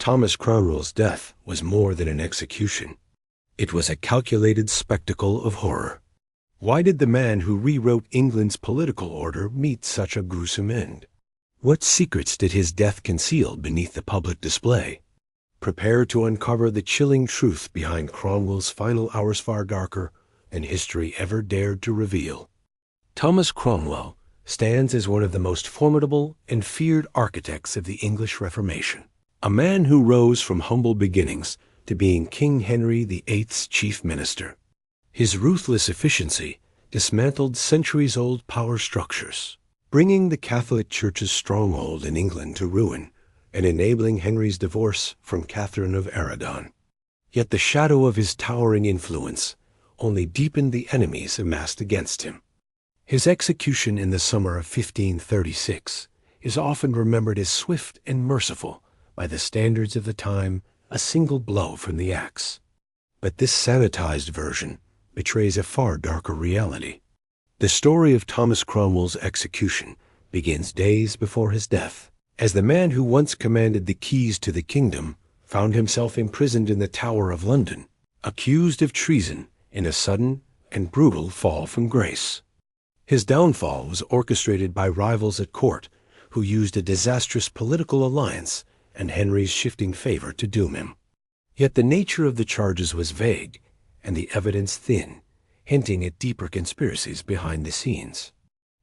Thomas Cromwell's death was more than an execution. It was a calculated spectacle of horror. Why did the man who rewrote England's political order meet such a gruesome end? What secrets did his death conceal beneath the public display? Prepare to uncover the chilling truth behind Cromwell's final hours, far darker than history ever dared to reveal. Thomas Cromwell stands as one of the most formidable and feared architects of the English Reformation, a man who rose from humble beginnings to being King Henry VIII's chief minister. His ruthless efficiency dismantled centuries-old power structures, bringing the Catholic Church's stronghold in England to ruin and enabling Henry's divorce from Catherine of Aragon. Yet the shadow of his towering influence only deepened the enemies amassed against him. His execution in the summer of 1536 is often remembered as swift and merciful by the standards of the time, a single blow from the axe. But this sanitized version betrays a far darker reality. The story of Thomas Cromwell's execution begins days before his death, as the man who once commanded the keys to the kingdom found himself imprisoned in the Tower of London, accused of treason in a sudden and brutal fall from grace. His downfall was orchestrated by rivals at court who used a disastrous political alliance and Henry's shifting favor to doom him. Yet the nature of the charges was vague and the evidence thin, hinting at deeper conspiracies behind the scenes.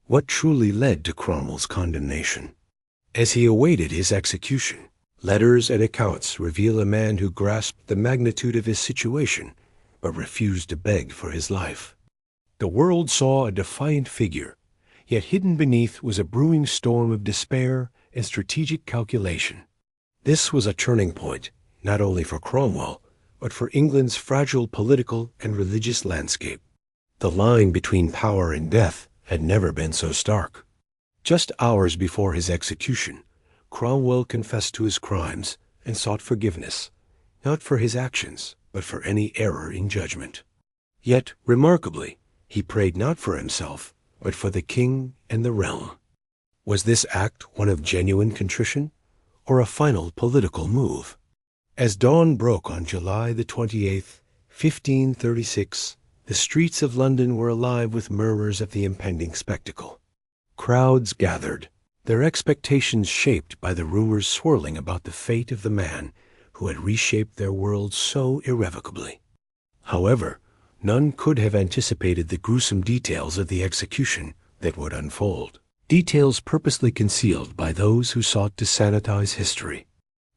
What truly led to Cromwell's condemnation? As he awaited his execution, letters and accounts reveal a man who grasped the magnitude of his situation but refused to beg for his life. The world saw a defiant figure, yet hidden beneath was a brewing storm of despair and strategic calculation. This was a turning point, not only for Cromwell, but for England's fragile political and religious landscape. The line between power and death had never been so stark. Just hours before his execution, Cromwell confessed to his crimes and sought forgiveness, not for his actions, but for any error in judgment. Yet, remarkably, he prayed not for himself, but for the king and the realm. Was this act one of genuine contrition, or a final political move? As dawn broke on July the 28th, 1536, the streets of London were alive with murmurs of the impending spectacle. Crowds gathered, their expectations shaped by the rumors swirling about the fate of the man who had reshaped their world so irrevocably. However, none could have anticipated the gruesome details of the execution that would unfold, details purposely concealed by those who sought to sanitize history.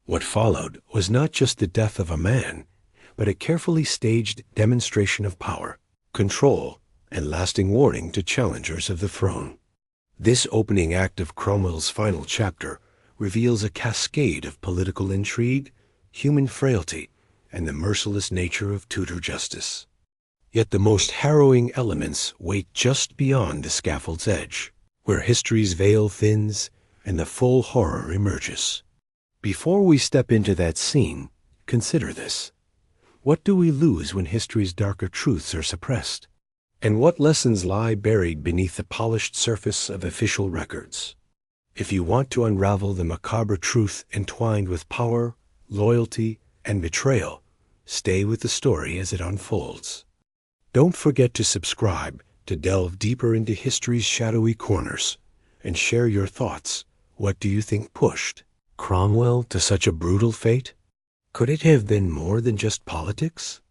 What followed was not just the death of a man, but a carefully staged demonstration of power, control, and lasting warning to challengers of the throne. This opening act of Cromwell's final chapter reveals a cascade of political intrigue, human frailty, and the merciless nature of Tudor justice. Yet the most harrowing elements wait just beyond the scaffold's edge, where history's veil thins and the full horror emerges. Before we step into that scene, consider this. What do we lose when history's darker truths are suppressed? And what lessons lie buried beneath the polished surface of official records? If you want to unravel the macabre truth entwined with power, loyalty, and betrayal, stay with the story as it unfolds. Don't forget to subscribe to delve deeper into history's shadowy corners and share your thoughts. What do you think pushed Cromwell to such a brutal fate? Could it have been more than just politics?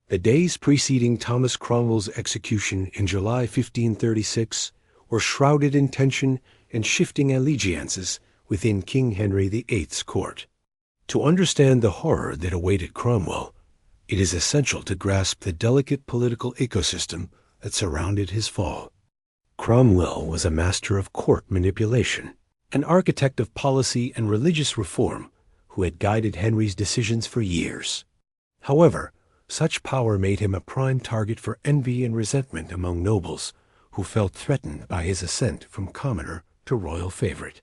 The days preceding Thomas Cromwell's execution in July 1536 were shrouded in tension and shifting allegiances within King Henry VIII's court. To understand the horror that awaited Cromwell, it is essential to grasp the delicate political ecosystem that surrounded his fall. Cromwell was a master of court manipulation, an architect of policy and religious reform who had guided Henry's decisions for years. However, such power made him a prime target for envy and resentment among nobles who felt threatened by his ascent from commoner to royal favorite.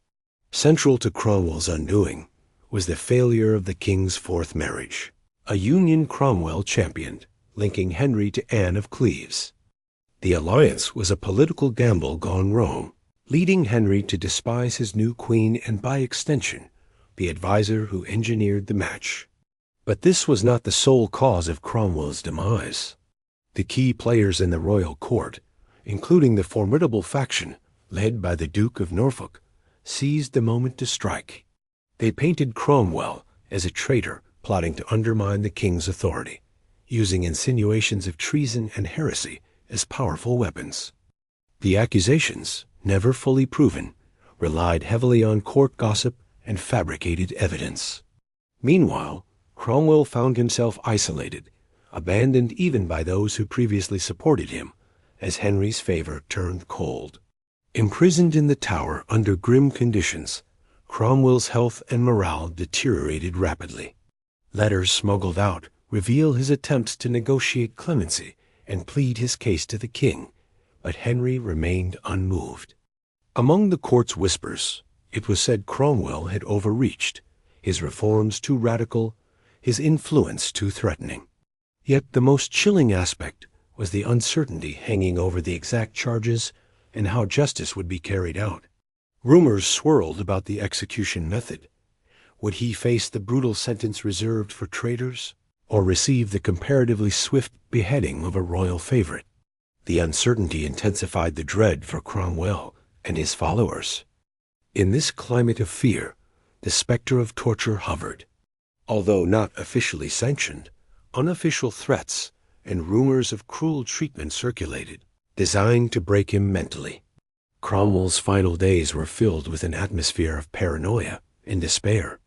Central to Cromwell's undoing was the failure of the king's fourth marriage, a union Cromwell championed, linking Henry to Anne of Cleves. The alliance was a political gamble gone wrong, leading Henry to despise his new queen and, by extension, the advisor who engineered the match. But this was not the sole cause of Cromwell's demise. The key players in the royal court, including the formidable faction led by the Duke of Norfolk, seized the moment to strike. They painted Cromwell as a traitor plotting to undermine the king's authority, using insinuations of treason and heresy as powerful weapons. The accusations, never fully proven, relied heavily on court gossip and fabricated evidence. Meanwhile, Cromwell found himself isolated, abandoned even by those who previously supported him, as Henry's favor turned cold. Imprisoned in the Tower under grim conditions, Cromwell's health and morale deteriorated rapidly. Letters smuggled out reveal his attempts to negotiate clemency and plead his case to the king, but Henry remained unmoved. Among the court's whispers, it was said Cromwell had overreached, his reforms too radical, his influence too threatening. Yet the most chilling aspect was the uncertainty hanging over the exact charges and how justice would be carried out. Rumors swirled about the execution method. Would he face the brutal sentence reserved for traitors, or receive the comparatively swift beheading of a royal favorite? The uncertainty intensified the dread for Cromwell and his followers. In this climate of fear, the specter of torture hovered. Although not officially sanctioned, unofficial threats and rumors of cruel treatment circulated, designed to break him mentally. Cromwell's final days were filled with an atmosphere of paranoia and despair.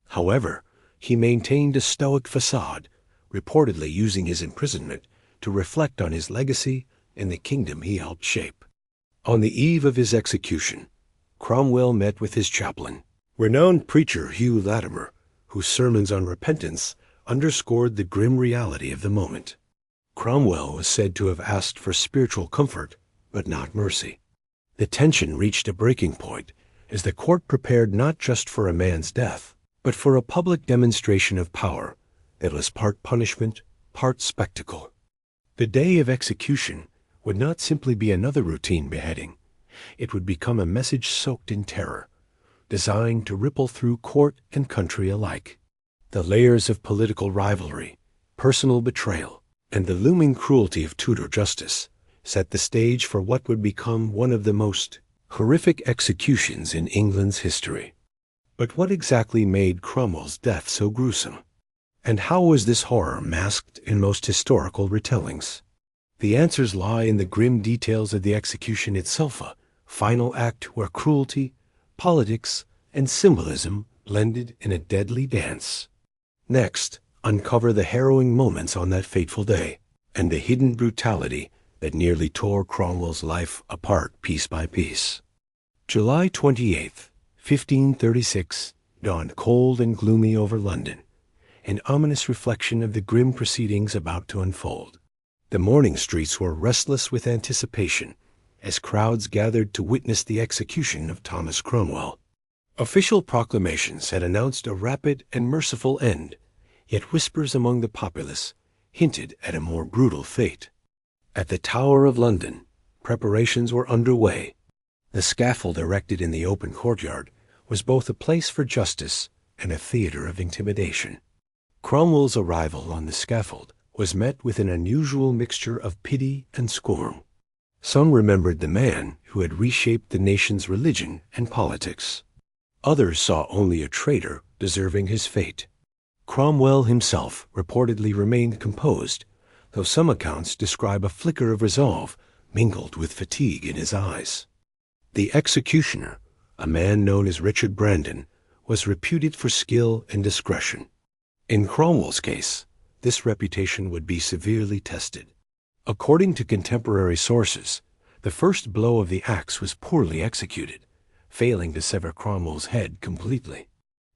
However, he maintained a stoic facade, reportedly using his imprisonment to reflect on his legacy and the kingdom he helped shape. On the eve of his execution, Cromwell met with his chaplain, renowned preacher Hugh Latimer, whose sermons on repentance underscored the grim reality of the moment. Cromwell was said to have asked for spiritual comfort, but not mercy. The tension reached a breaking point as the court prepared not just for a man's death, but for a public demonstration of power that was part punishment, part spectacle. The day of execution would not simply be another routine beheading. It would become a message soaked in terror, designed to ripple through court and country alike. The layers of political rivalry, personal betrayal, and the looming cruelty of Tudor justice set the stage for what would become one of the most horrific executions in England's history. But what exactly made Cromwell's death so gruesome? And how was this horror masked in most historical retellings? The answers lie in the grim details of the execution itself, a final act where cruelty, politics, and symbolism blended in a deadly dance. Next, uncover the harrowing moments on that fateful day, and the hidden brutality that nearly tore Cromwell's life apart piece by piece. July 28th, 1536, dawned cold and gloomy over London, an ominous reflection of the grim proceedings about to unfold. The morning streets were restless with anticipation as crowds gathered to witness the execution of Thomas Cromwell. Official proclamations had announced a rapid and merciful end, yet whispers among the populace hinted at a more brutal fate. At the Tower of London, preparations were underway. The scaffold erected in the open courtyard was both a place for justice and a theater of intimidation. Cromwell's arrival on the scaffold was met with an unusual mixture of pity and scorn. Some remembered the man who had reshaped the nation's religion and politics. Others saw only a traitor deserving his fate. Cromwell himself reportedly remained composed, though some accounts describe a flicker of resolve mingled with fatigue in his eyes. The executioner, a man known as Richard Brandon, was reputed for skill and discretion. In Cromwell's case, this reputation would be severely tested. According to contemporary sources, the first blow of the axe was poorly executed, failing to sever Cromwell's head completely.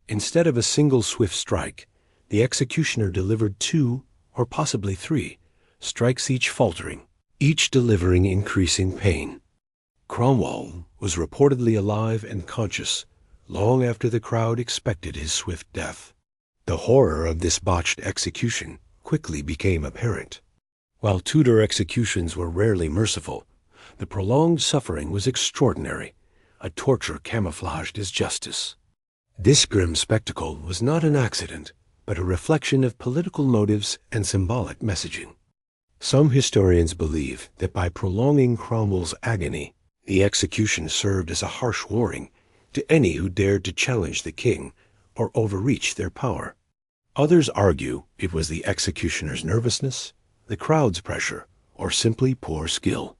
Instead of a single swift strike, the executioner delivered 2, or possibly 3, strikes, each faltering, each delivering increasing pain. Cromwell was reportedly alive and conscious long after the crowd expected his swift death. The horror of this botched execution quickly became apparent. While Tudor executions were rarely merciful, the prolonged suffering was extraordinary, a torture camouflaged as justice. This grim spectacle was not an accident, but a reflection of political motives and symbolic messaging. Some historians believe that by prolonging Cromwell's agony, the execution served as a harsh warning to any who dared to challenge the king or overreach their power. Others argue it was the executioner's nervousness, the crowd's pressure, or simply poor skill.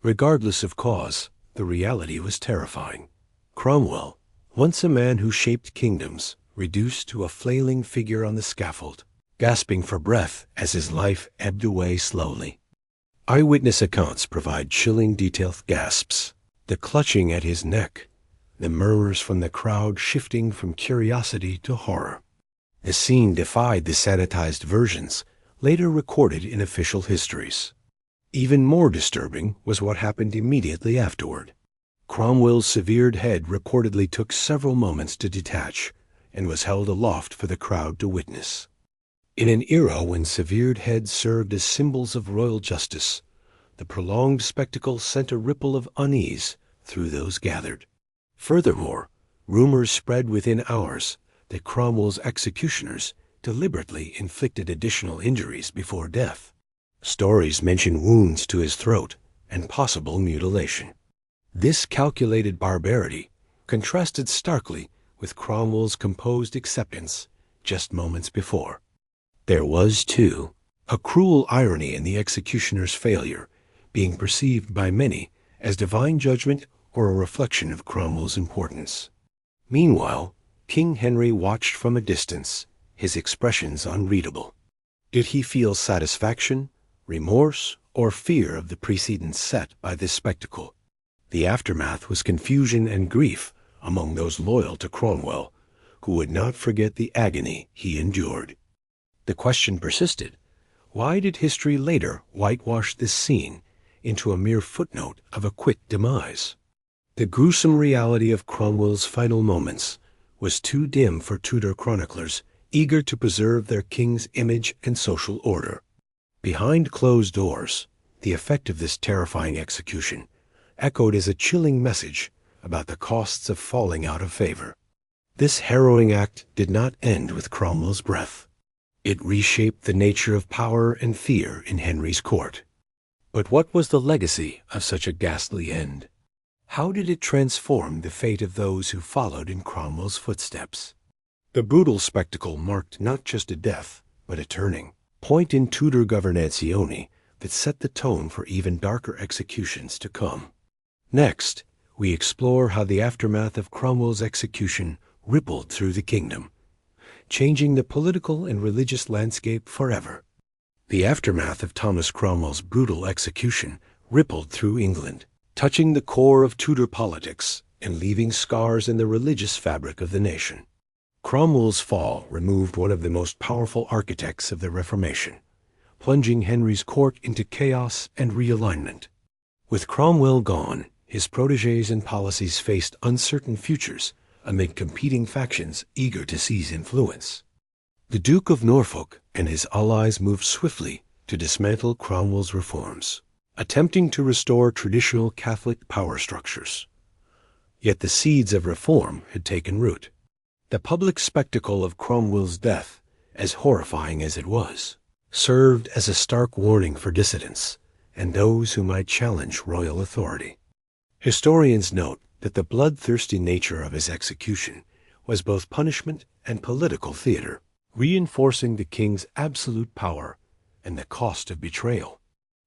Regardless of cause, the reality was terrifying. Cromwell, once a man who shaped kingdoms, reduced to a flailing figure on the scaffold, gasping for breath as his life ebbed away slowly. Eyewitness accounts provide chilling detailed gasps, the clutching at his neck, the murmurs from the crowd shifting from curiosity to horror. The scene defied the sanitized versions later recorded in official histories. Even more disturbing was what happened immediately afterward. Cromwell's severed head reportedly took several moments to detach and was held aloft for the crowd to witness. In an era when severed heads served as symbols of royal justice, the prolonged spectacle sent a ripple of unease through those gathered. Furthermore, rumors spread within hours that Cromwell's executioners deliberately inflicted additional injuries before death. Stories mention wounds to his throat and possible mutilation. This calculated barbarity contrasted starkly with Cromwell's composed acceptance just moments before. There was, too, a cruel irony in the executioner's failure, being perceived by many as divine judgment or a reflection of Cromwell's importance. Meanwhile, King Henry watched from a distance, his expressions unreadable. Did he feel satisfaction, remorse, or fear of the precedents set by this spectacle? The aftermath was confusion and grief among those loyal to Cromwell, who would not forget the agony he endured. The question persisted: why did history later whitewash this scene into a mere footnote of a quick demise? The gruesome reality of Cromwell's final moments was too dim for Tudor chroniclers eager to preserve their king's image and social order. Behind closed doors, the effect of this terrifying execution echoed as a chilling message about the costs of falling out of favor. This harrowing act did not end with Cromwell's breath. It reshaped the nature of power and fear in Henry's court. But what was the legacy of such a ghastly end? How did it transform the fate of those who followed in Cromwell's footsteps? The brutal spectacle marked not just a death, but a turning point in Tudor governazione that set the tone for even darker executions to come. Next, we explore how the aftermath of Cromwell's execution rippled through the kingdom, changing the political and religious landscape forever. The aftermath of Thomas Cromwell's brutal execution rippled through England, touching the core of Tudor politics and leaving scars in the religious fabric of the nation. Cromwell's fall removed one of the most powerful architects of the Reformation, plunging Henry's court into chaos and realignment. With Cromwell gone, his protégés and policies faced uncertain futures amid competing factions eager to seize influence. The Duke of Norfolk and his allies moved swiftly to dismantle Cromwell's reforms, attempting to restore traditional Catholic power structures. Yet the seeds of reform had taken root. The public spectacle of Cromwell's death, as horrifying as it was, served as a stark warning for dissidents and those who might challenge royal authority. Historians note that the bloodthirsty nature of his execution was both punishment and political theater, reinforcing the king's absolute power and the cost of betrayal.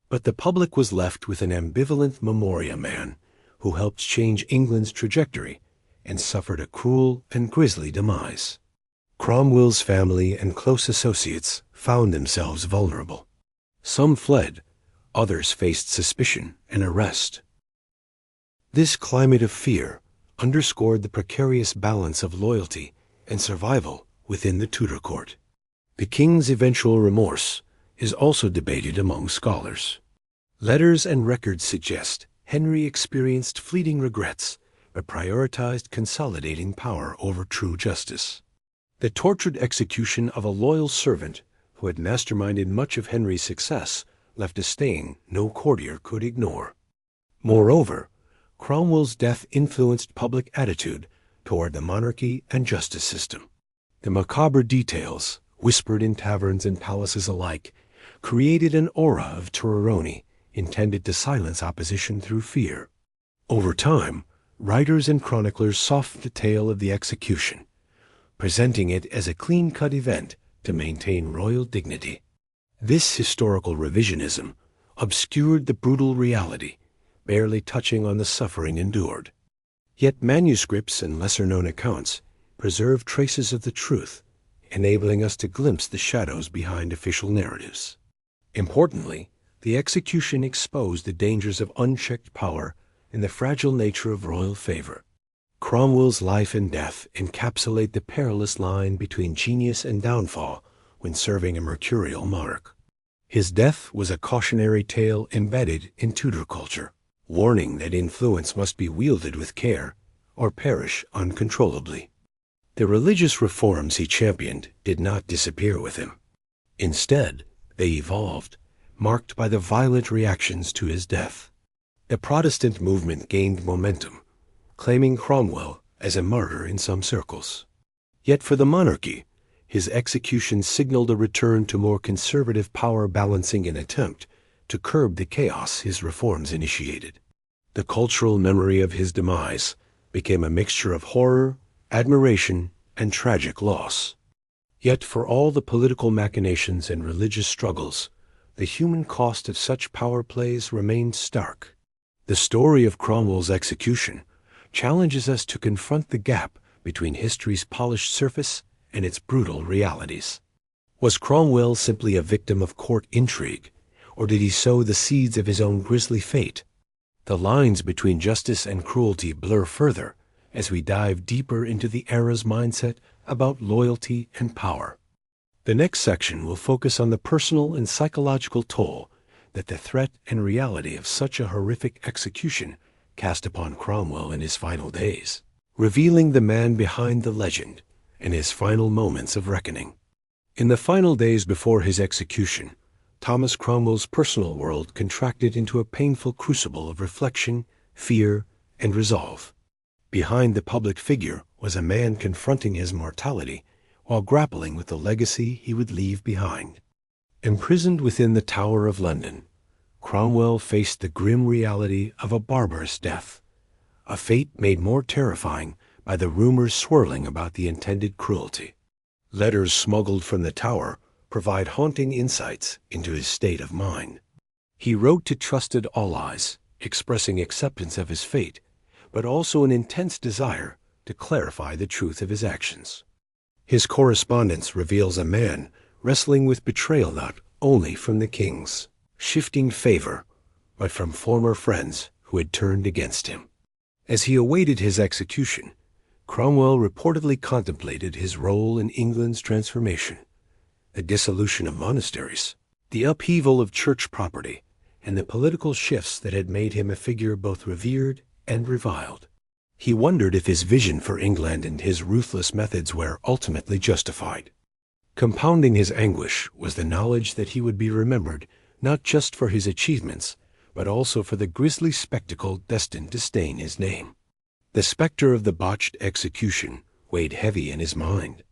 But the public was left with an ambivalent memoria man who helped change England's trajectory and suffered a cruel and grisly demise. Cromwell's family and close associates found themselves vulnerable. Some fled, others faced suspicion and arrest. This climate of fear underscored the precarious balance of loyalty and survival within the Tudor court. The king's eventual remorse is also debated among scholars. Letters and records suggest Henry experienced fleeting regrets but prioritized consolidating power over true justice. The tortured execution of a loyal servant who had masterminded much of Henry's success left a stain no courtier could ignore. Moreover, Cromwell's death influenced public attitude toward the monarchy and justice system. The macabre details, whispered in taverns and palaces alike, created an aura of terroroni intended to silence opposition through fear. Over time, writers and chroniclers softened the tale of the execution, presenting it as a clean-cut event to maintain royal dignity. This historical revisionism obscured the brutal reality, barely touching on the suffering endured. Yet manuscripts and lesser-known accounts preserve traces of the truth, enabling us to glimpse the shadows behind official narratives. Importantly, the execution exposed the dangers of unchecked power and the fragile nature of royal favor. Cromwell's life and death encapsulate the perilous line between genius and downfall when serving a mercurial monarch. His death was a cautionary tale embedded in Tudor culture, warning that influence must be wielded with care or perish uncontrollably. The religious reforms he championed did not disappear with him. Instead, they evolved, marked by the violent reactions to his death. The Protestant movement gained momentum, claiming Cromwell as a martyr in some circles. Yet for the monarchy, his execution signaled a return to more conservative power balancing an attempt to curb the chaos his reforms initiated. The cultural memory of his demise became a mixture of horror, admiration, and tragic loss. Yet for all the political machinations and religious struggles, the human cost of such power plays remained stark. The story of Cromwell's execution challenges us to confront the gap between history's polished surface and its brutal realities. Was Cromwell simply a victim of court intrigue, or did he sow the seeds of his own grisly fate? The lines between justice and cruelty blur further as we dive deeper into the era's mindset about loyalty and power. The next section will focus on the personal and psychological toll that the threat and reality of such a horrific execution cast upon Cromwell in his final days, revealing the man behind the legend and his final moments of reckoning. In the final days before his execution, Thomas Cromwell's personal world contracted into a painful crucible of reflection, fear, and resolve. Behind the public figure was a man confronting his mortality while grappling with the legacy he would leave behind. Imprisoned within the Tower of London, Cromwell faced the grim reality of a barbarous death, a fate made more terrifying by the rumors swirling about the intended cruelty. Letters smuggled from the Tower provide haunting insights into his state of mind. He wrote to trusted allies, expressing acceptance of his fate, but also an intense desire to clarify the truth of his actions. His correspondence reveals a man wrestling with betrayal not only from the king's shifting favor, but from former friends who had turned against him. As he awaited his execution, Cromwell reportedly contemplated his role in England's transformation, the dissolution of monasteries, the upheaval of church property, and the political shifts that had made him a figure both revered and reviled. He wondered if his vision for England and his ruthless methods were ultimately justified. Compounding his anguish was the knowledge that he would be remembered not just for his achievements, but also for the grisly spectacle destined to stain his name. The specter of the botched execution weighed heavy in his mind.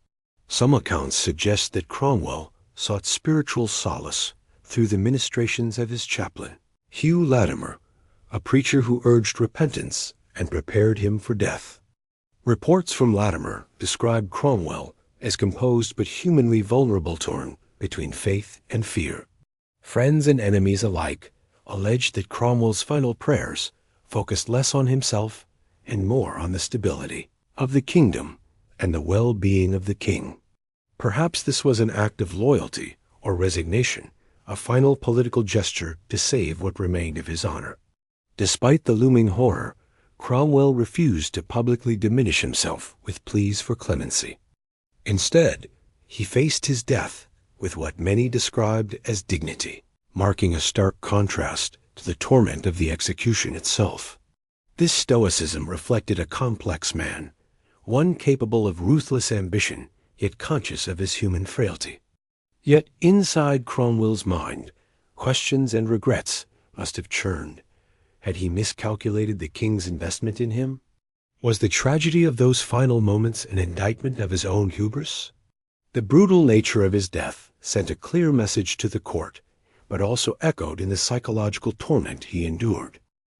Some accounts suggest that Cromwell sought spiritual solace through the ministrations of his chaplain, Hugh Latimer, a preacher who urged repentance and prepared him for death. Reports from Latimer describe Cromwell as composed but humanly vulnerable, torn between faith and fear. Friends and enemies alike alleged that Cromwell's final prayers focused less on himself and more on the stability of the kingdom and the well-being of the king. Perhaps this was an act of loyalty or resignation, a final political gesture to save what remained of his honor. Despite the looming horror, Cromwell refused to publicly diminish himself with pleas for clemency. Instead, he faced his death with what many described as dignity, marking a stark contrast to the torment of the execution itself. This stoicism reflected a complex man, one capable of ruthless ambition, yet conscious of his human frailty. Yet inside Cromwell's mind, questions and regrets must have churned. Had he miscalculated the king's investment in him? Was the tragedy of those final moments an indictment of his own hubris? The brutal nature of his death sent a clear message to the court, but also echoed in the psychological torment he endured.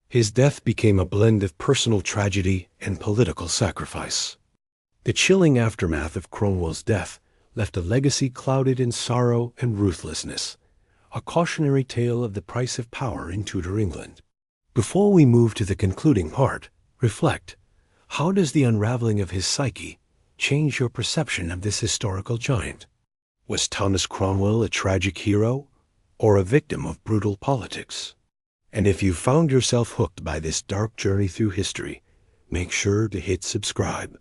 His death became a blend of personal tragedy and political sacrifice. The chilling aftermath of Cromwell's death left a legacy clouded in sorrow and ruthlessness, a cautionary tale of the price of power in Tudor England. Before we move to the concluding part, reflect, how does the unraveling of his psyche change your perception of this historical giant? Was Thomas Cromwell a tragic hero or a victim of brutal politics? And if you found yourself hooked by this dark journey through history, make sure to hit subscribe.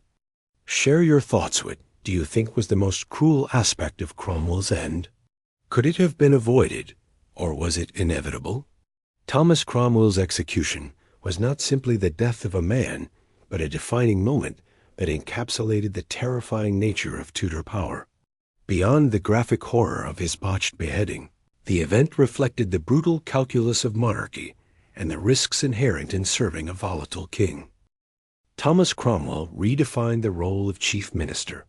Share your thoughts with, do you think was the most cruel aspect of Cromwell's end? Could it have been avoided, or was it inevitable? Thomas Cromwell's execution was not simply the death of a man, but a defining moment that encapsulated the terrifying nature of Tudor power. Beyond the graphic horror of his botched beheading, the event reflected the brutal calculus of monarchy and the risks inherent in serving a volatile king. Thomas Cromwell redefined the role of chief minister,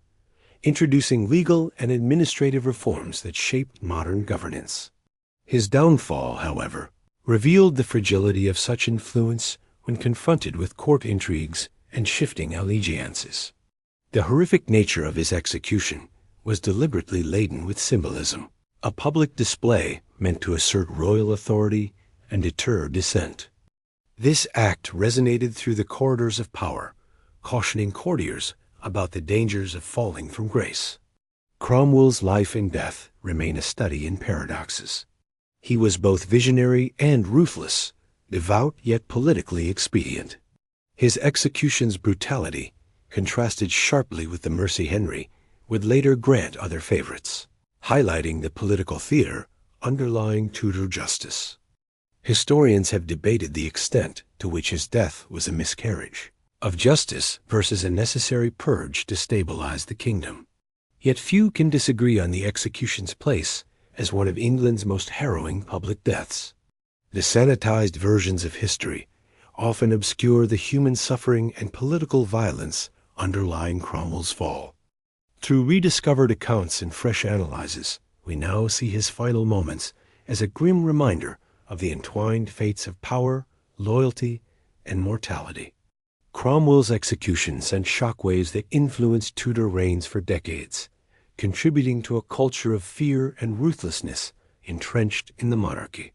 introducing legal and administrative reforms that shaped modern governance. His downfall, however, revealed the fragility of such influence when confronted with court intrigues and shifting allegiances. The horrific nature of his execution was deliberately laden with symbolism, a public display meant to assert royal authority and deter dissent. This act resonated through the corridors of power, cautioning courtiers about the dangers of falling from grace. Cromwell's life and death remain a study in paradoxes. He was both visionary and ruthless, devout yet politically expedient. His execution's brutality contrasted sharply with the mercy Henry would later grant other favorites, highlighting the political theater underlying Tudor justice. Historians have debated the extent to which his death was a miscarriage of justice versus a necessary purge to stabilize the kingdom. Yet few can disagree on the execution's place as one of England's most harrowing public deaths. The sanitized versions of history often obscure the human suffering and political violence underlying Cromwell's fall. Through rediscovered accounts and fresh analyses, we now see his final moments as a grim reminder of the entwined fates of power, loyalty, and mortality. Cromwell's execution sent shockwaves that influenced Tudor reigns for decades, contributing to a culture of fear and ruthlessness entrenched in the monarchy.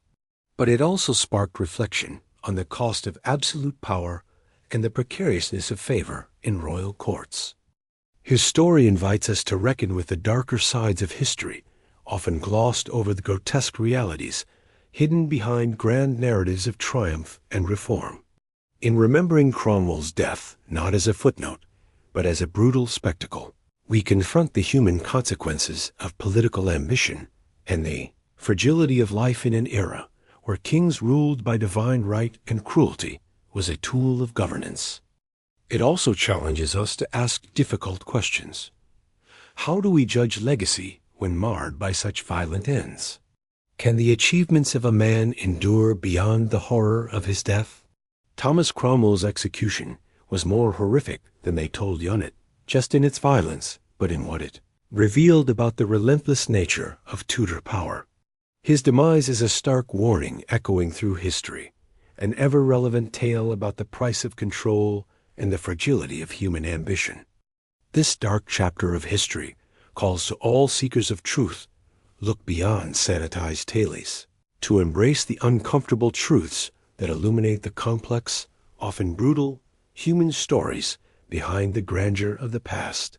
But it also sparked reflection on the cost of absolute power and the precariousness of favor in royal courts. His story invites us to reckon with the darker sides of history, often glossed over the grotesque realities hidden behind grand narratives of triumph and reform. In remembering Cromwell's death not as a footnote, but as a brutal spectacle, we confront the human consequences of political ambition and the fragility of life in an era where kings ruled by divine right and cruelty was a tool of governance. It also challenges us to ask difficult questions. How do we judge legacy when marred by such violent ends? Can the achievements of a man endure beyond the horror of his death? Thomas Cromwell's execution was more horrific than they told Yonit, just in its violence, but in what it revealed about the relentless nature of Tudor power. His demise is a stark warning echoing through history, an ever-relevant tale about the price of control and the fragility of human ambition. This dark chapter of history calls to all seekers of truth, look beyond sanitized tales, to embrace the uncomfortable truths that illuminate the complex, often brutal, human stories behind the grandeur of the past.